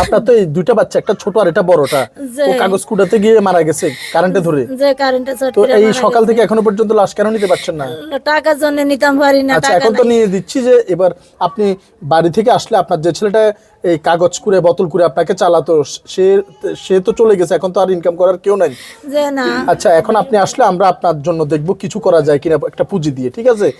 আপনার তো এই দুইটা বাচ্চা, একটা ছোট আর একটা বড়টা, ও কাগজ কুড়াতে গিয়ে মারা গেছে কারেন্টে ধরে। তো এই সকাল থেকে এখনো পর্যন্ত লাশ কেন নিতে পারছেন না? টাকার জন্য নিতাম পারি না। আচ্ছা, এখন তো নিয়ে দিচ্ছি। যে এবার আপনি বাড়ি থেকে আসলে আপনার যে ছেলেটা এই কাগজ কুড়ে বোতল কুড়ে আপনাকে চালাতো, সে তো চলে গেছে, এখন তো আর ইনকাম করার কেউ নাই। যে না। আচ্ছা, এখন আপনি আসলে আমরা আপনার জন্য দেখবো কিছু করা যায় কিনা একটা পুঁজি দিয়ে, ঠিক আছে?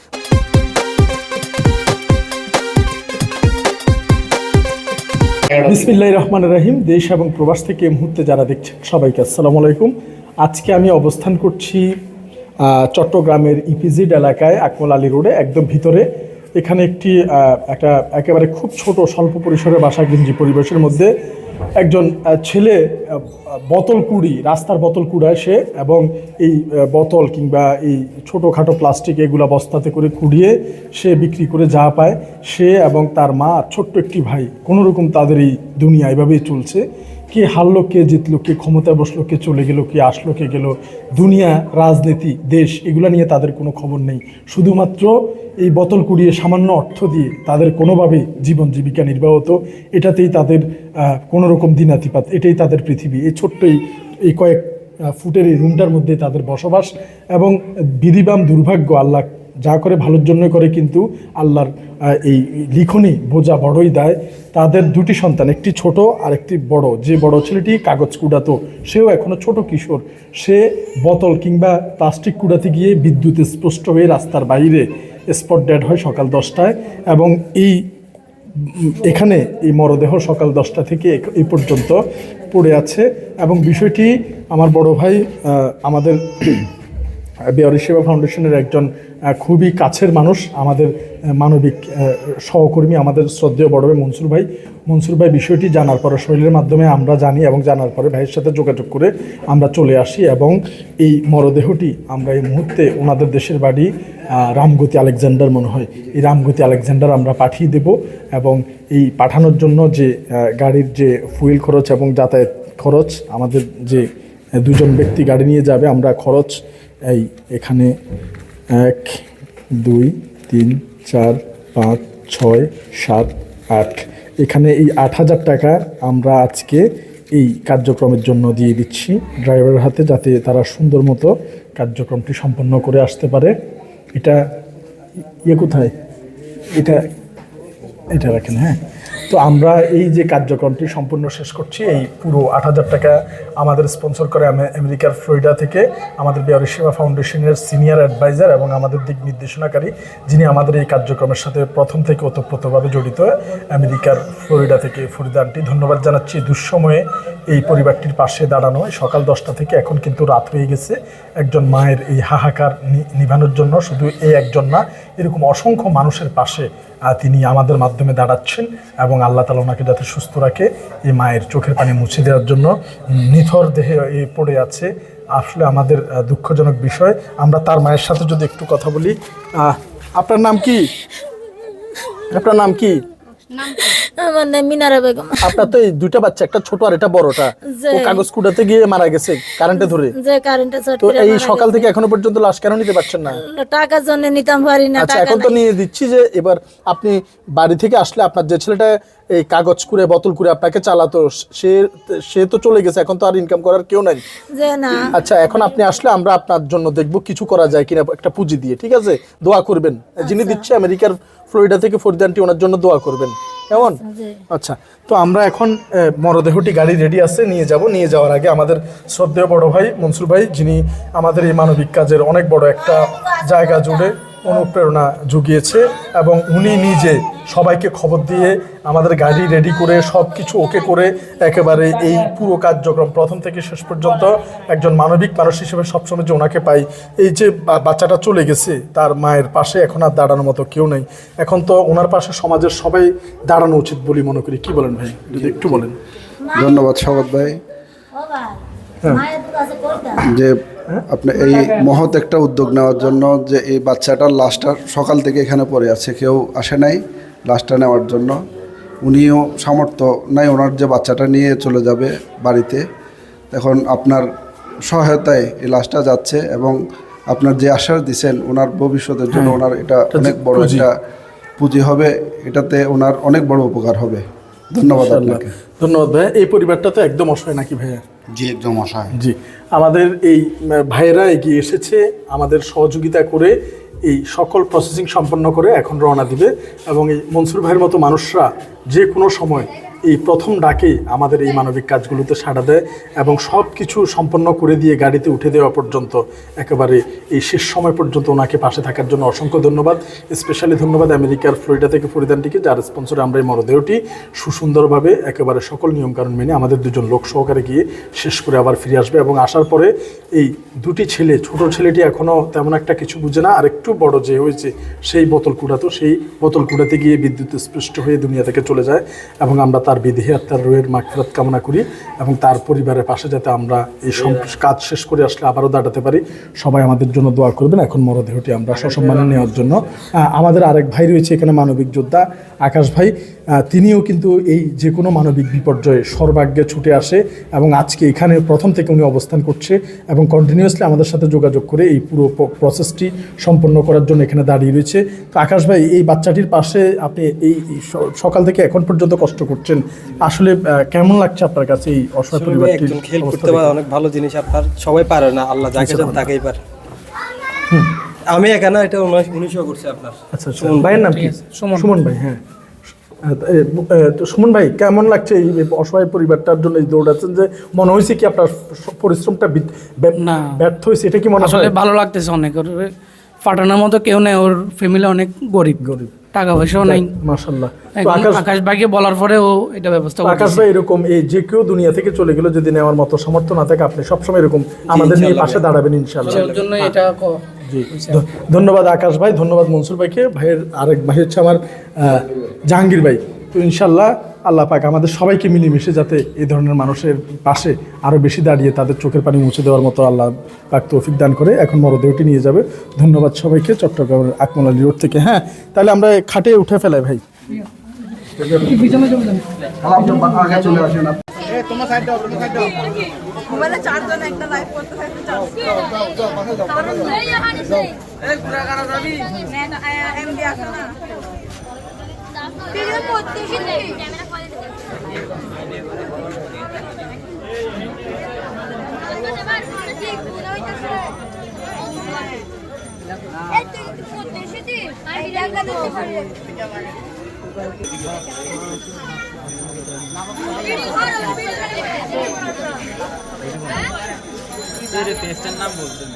বিসমিল্লাহির রহমানির রহিম। দেশ এবং প্রবাস থেকে এই মুহূর্তে যারা দেখছেন সবাইকে আসসালামু আলাইকুম। আজকে আমি অবস্থান করছি চট্টগ্রামের ইপিজেড এলাকায়, আকমল আলী রোডে একদম ভিতরে। এখানে একটা একেবারে খুব ছোট স্বল্প পরিসরের বাসা গেঞ্জি পরিবেশের মধ্যে একজন ছেলে রাস্তার বোতল কুড়ায় সে, এবং এই বোতল কিংবা এই ছোটোখাটো প্লাস্টিক এগুলা বস্তাতে করে কুড়িয়ে সে বিক্রি করে যা পায়, সে এবং তার মা ছোট্ট একটি ভাই কোনোরকম তাদের এই দুনিয়া এভাবেই চলছে। কে হারলো, কে জিতলো, কে ক্ষমতায় বসলো, কে চলে গেল, কে আসলো, কে গেল, দুনিয়া, রাজনীতি, দেশ এগুলো নিয়ে তাদের কোনো খবর নেই। শুধুমাত্র এই বোতল কুড়িয়ে সামান্য অর্থ দিয়ে তাদের কোনোভাবেই জীবন জীবিকা নির্বাহ হতো, এটাতেই তাদের কোনোরকম দিনাতিপাত, এটাই তাদের পৃথিবী। এই ছোট্ট এই কয়েক ফুটের এই রুমটার মধ্যে তাদের বসবাস, এবং বিধিবাম দুর্ভাগ্য, আল্লাহ যা করে ভালোর জন্য করে, কিন্তু আল্লাহর এই লিখনি বোঝা বড়ই দেয়। তাদের দুটি সন্তান, একটি ছোট আর একটি বড়। যে বড় ছেলেটি কাগজ কুড়াতো, সেও এখনও ছোট কিশোর। সে বোতল কিংবা প্লাস্টিক কুড়াতে গিয়ে বিদ্যুৎ স্পষ্ট হয়ে রাস্তার বাইরে স্পট ডেড হয় সকাল 10টায়, এবং এখানে এই মরদেহ সকাল 10টা থেকে এই পর্যন্ত পড়ে আছে। এবং বিষয়টি আমার বড় ভাই, আমাদের বেয়ারি সেবা ফাউন্ডেশনের একজন খুবই কাছের মানুষ, আমাদের মানবিক সহকর্মী, আমাদের শ্রদ্ধেয় বড় ভাই মনসুর ভাই বিষয়টি জানার পরে, শৈলের মাধ্যমে আমরা জানি, এবং জানার পরে ভাইয়ের সাথে যোগাযোগ করে আমরা চলে আসি, এবং এই মরদেহটি আমরা এই মুহূর্তে ওনাদের দেশের বাড়ি রামগতি আলেকজান্ডার মনে হয়, এই রামগতি আলেকজান্ডার আমরা পাঠিয়ে দেব। এবং এই পাঠানোর জন্য যে গাড়ির যে ফুয়েল খরচ এবং যাতায়াত খরচ, আমাদের যে দুজন ব্যক্তি গাড়ি নিয়ে যাবে, আমরা খরচ এখানে 1 2 3 4 5 6 7 8, এখানে এই 8,000 টাকা আমরা আজকে এই কার্যক্রমের জন্য দিয়ে দিচ্ছি ড্রাইভারের হাতে, যাতে তারা সুন্দর মতো কার্যক্রমটি সম্পন্ন করে আসতে পারে। এটা কোথায়, এটা রাখেন। হ্যাঁ, তো আমরা এই যে কার্যক্রমটি সম্পূর্ণ শেষ করছি, এই পুরো 8,000 টাকা আমাদের স্পন্সর করে আমেরিকার ফ্লোরিডা থেকে আমাদের বেয়ারি সেবা ফাউন্ডেশনের সিনিয়র অ্যাডভাইজার এবং আমাদের দিক নির্দেশনাকারী, যিনি আমাদের এই কার্যক্রমের সাথে প্রথম থেকে ওতপ্রোতভাবে জড়িত, আমেরিকার ফ্লোরিডা থেকে ফরিদা আন্টি। ধন্যবাদ জানাচ্ছি দুঃসময়ে এই পরিবারটির পাশে দাঁড়ানো। সকাল 10টা থেকে এখন কিন্তু রাত হয়ে গেছে, একজন মায়ের এই হাহাকার নিভানোর জন্য শুধু এই একজন না, এরকম অসংখ্য মানুষের পাশে তিনি আমাদের মাধ্যমে দাঁড়াচ্ছেন, এবং আল্লাহ তাআলা ওনাকে যাতে সুস্থ রাখে, এই মায়ের চোখের পানি মুছে দেওয়ার জন্য নিথর দেহে পড়ে আছে। আসলে আমাদের দুঃখজনক বিষয়। আমরা তার মায়ের সাথে যদি একটু কথা বলি। আপনার নাম কি? আপনার নাম কি? আমার নাম মিনারা বেগম। আপনার তো এই দুইটা বাচ্চা, একটা ছোট আর একটা বড়টা, ও কাগজ কুড়াতে গিয়ে মারা গেছে কারেন্টে ধরে। তো এই সকাল থেকে এখনো পর্যন্ত লাশ কেন নিতে পারছেন না? টাকার জন্য নিতাম পারি না। আচ্ছা, এখন তো নিয়ে দিচ্ছি। যে এবার আপনি বাড়ি থেকে আসলে আপনার যে ছেলেটা এই কাগজ কুড়ে বোতল কুড়ে আপনাকে চালাতো, সে তো চলে গেছে, এখন তো আর ইনকাম করার কেউ নাই। যে না। আচ্ছা, এখন আপনি আসলে আমরা আপনার জন্য দেখবো কিছু করা যায় কিনা একটা পুঁজি দিয়ে, ঠিক আছে? দোয়া করবেন। যিনি দিচ্ছে আমেরিকার ফ্লোরিডা থেকে ফরিদা আন্টি, ওনার জন্য দোয়া করবেন, কেমন? আচ্ছা, তো আমরা এখন মরদেহটি গাড়ি রেডি আছে, নিয়ে যাওয়ার আগে আমাদের শ্রদ্ধেয় বড় ভাই মনসুর ভাই, যিনি আমাদের এই মানবিক কাজের অনেক বড় একটা জায়গা জুড়ে অনুপ্রেরণা জুগিয়েছে, এবং উনি নিজে সবাইকে খবর দিয়ে আমাদের গাড়ি রেডি করে সব কিছু ওকে করে একেবারে এই পুরো কার্যক্রম প্রথম থেকে শেষ পর্যন্ত, একজন মানবিক মানুষ হিসেবে সবসময় যে ওনাকে পাই। এই যে বাচ্চাটা চলে গেছে, তার মায়ের পাশে এখন আর দাঁড়ানোর মতো কেউ নেই। এখন তো ওনার পাশে সমাজের সবাই দাঁড়ানো উচিত বলে মনে করি। কি বলেন ভাই, যদি একটু বলেন। ধন্যবাদ স্বাগত ভাই, যে আপনি এই মহৎ একটা উদ্যোগ নেওয়ার জন্য। যে এই বাচ্চাটার লাশটা সকাল থেকে এখানে পড়ে আছে, কেউ আসে নাই লাশটা নেওয়ার জন্য। উনিও সামর্থ্য নাই ওনার যে বাচ্চাটা নিয়ে চলে যাবে বাড়িতে। এখন আপনার সহায়তায় এই লাশটা যাচ্ছে, এবং আপনার যে আশ্বাস দিচ্ছেন ওনার ভবিষ্যতের জন্য, ওনার এটা অনেক বড় একটা পুঁজি হবে, এটাতে ওনার অনেক বড় উপকার হবে। ধন্যবাদ আপনাকে। ধন্যবাদ ভাইয়া। এই পরিবারটা তো একদম অসহায় নাকি ভাইয়া? জি একদম অসহায়। জি, আমাদের এই ভাইয়েরা এগিয়ে এসেছে আমাদের সহযোগিতা করে এই সকল প্রসেসিং সম্পন্ন করে এখন রওনা দিবে, এবং এই মনসুর ভাইয়ের মতো মানুষরা যে কোনো সময় এই প্রথম ডাকেই আমাদের এই মানবিক কাজগুলোতে সাড়া দেয় এবং সব কিছু সম্পন্ন করে দিয়ে গাড়িতে উঠে দেওয়া পর্যন্ত একেবারে এই শেষ সময় পর্যন্ত ওনাকে পাশে থাকার জন্য অসংখ্য ধন্যবাদ। স্পেশালি ধন্যবাদ আমেরিকার ফ্লোরিডা থেকে ফরিদানটিকে, যার স্পন্সরে আমরা এই মরদেহটি সুন্দরভাবে একেবারে সকল নিয়মকানুন মেনে আমাদের দুজন লোক সহকারে গিয়ে শেষ করে আবার ফিরে আসবে। এবং আসার পরে এই দুটি ছেলে, ছোট ছেলেটি এখনও তেমন একটা কিছু বুঝে না, আর একটু বড় যে হয়েছে সেই বোতল কুড়াতো, সেই বোতল কুড়াতে গিয়ে বিদ্যুৎ স্পৃষ্ট হয়ে দুনিয়া থেকে চলে যায়, এবং আমরা তার বিদেহী আত্মার রুহের মাগফিরাত কামনা করি এবং তার পরিবারের পাশে যাতে আমরা এই কাজ শেষ করে আসলে আবারও দাঁড়াতে পারি। সবাই আমাদের জন্য দোয়া করবেন। এখন মরদেহটি আমরা সসম্মানে নেওয়ার জন্য আমাদের আরেক ভাই রয়েছে এখানে, মানবিক যোদ্ধা আকাশ ভাই। তিনিও কিন্তু এই যে কোনো মানবিক বিপর্যয়ে সর্বাগ্যে ছুটে আসে এবং আজকে এখানে প্রথম থেকে উনি অবস্থান করছে এবং কন্টিনিউয়াসলি আমাদের সাথে যোগাযোগ করে এই পুরো প্রসেসটি সম্পন্ন করার জন্য এখানে দাঁড়িয়ে রয়েছে। তো আকাশ ভাই, এই বাচ্চাটির পাশে আপনি এই সকাল থেকে এখন পর্যন্ত কষ্ট করছেন, আসলে কেমন লাগছে আপনার কাছে এই অসহায় পরিবারটি? একজন হেল্প করতে পারে অনেক ভালো জিনিস, আপনার সবাই পারে না, আল্লাহ যাকে দেন তাকেই পারে। আমি এখানে এটা 1900 করছি আপনার। আচ্ছা, সুমন ভাইয়ের নাম কি? সুমন ভাই। হ্যাঁ, তো সুমন ভাই, কেমন লাগছে এই অসহায় পরিবারটার জন্য এই দৌড়াচ্ছেন? যে মনে হয়েছে কি আপনার পরিশ্রমটা না ব্যর্থ হয়েছে, এটা কি মনে হয়? আসলে ভালো লাগতেছে অনেক, ওর ফাটানোর মতো কেউ নেই, ওর ফ্যামিলি অনেক গরিব, টাকা পয়সাও নাই। মাশাআল্লাহ। আকাশ ভাইকে বলার পরে ও এটা ব্যবস্থা করে। আকাশ ভাই, এরকম এই যে কেউ দুনিয়া থেকে চলে গেল, যদি নেওয়ার মতো সামর্থ্য না থাকে, আপনি সবসময় এরকম আমাদের নিয়ে পাশে দাঁড়াবেন ইনশাআল্লাহ। ওর জন্য এটা জি, ধন্যবাদ আকাশ ভাই, ধন্যবাদ মনসুর ভাইকে। ভাইয়ের আরেক ভাই হচ্ছে আমার জাহাঙ্গীর ভাই। তো ইনশাআল্লাহ আল্লাহ পাক আমাদের সবাইকে মিলেমিশে যাতে এই ধরনের মানুষের পাশে আরও বেশি দাঁড়িয়ে তাদের চোখের পানি মুছে দেওয়ার মতো আল্লাহ পাক তৌফিক দান করে। এখন মরদেহটি নিয়ে যাবে। ধন্যবাদ সবাইকে চট্টগ্রামের আকমল আলী রোড থেকে। হ্যাঁ, তাহলে আমরা খাটে উঠে ফেলাই ভাই। মোবাইলে চারজন একটা লাইভ করতে থাকতে এমডি আছে না ভিডিও করতেছি ক্যামেরা পেস্টের নাম বলতেন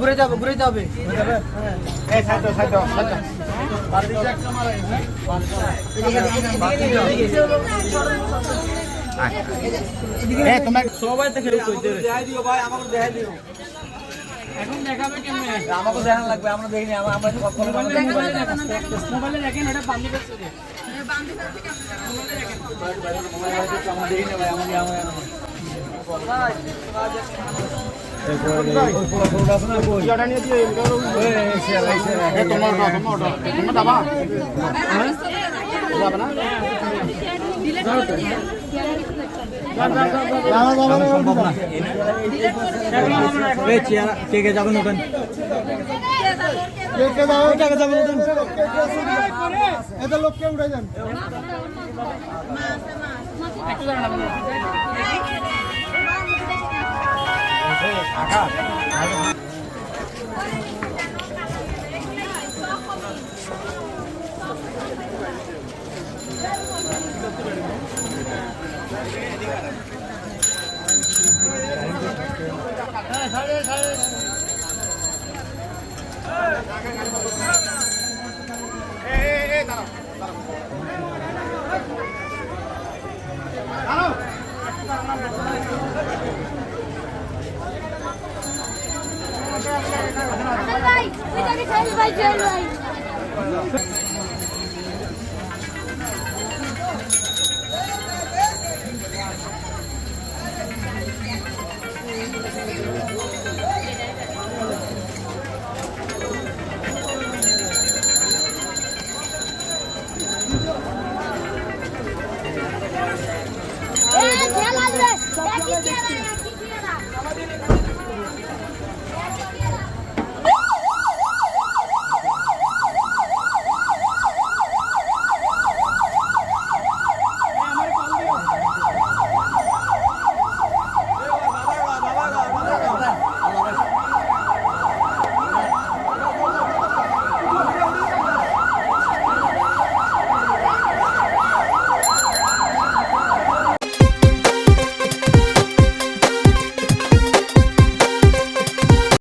ঘুরে যাবে সবাই থেকে এখন দেখাবে কেমনে? আমাকে দেখান লাগবে, আমরা দেখিনি। আমরা মোবাইলে দেখেন, এটা বান্ধি করছে যে কে যাবেন ওখানে? লোককে উঠে যান। ভাই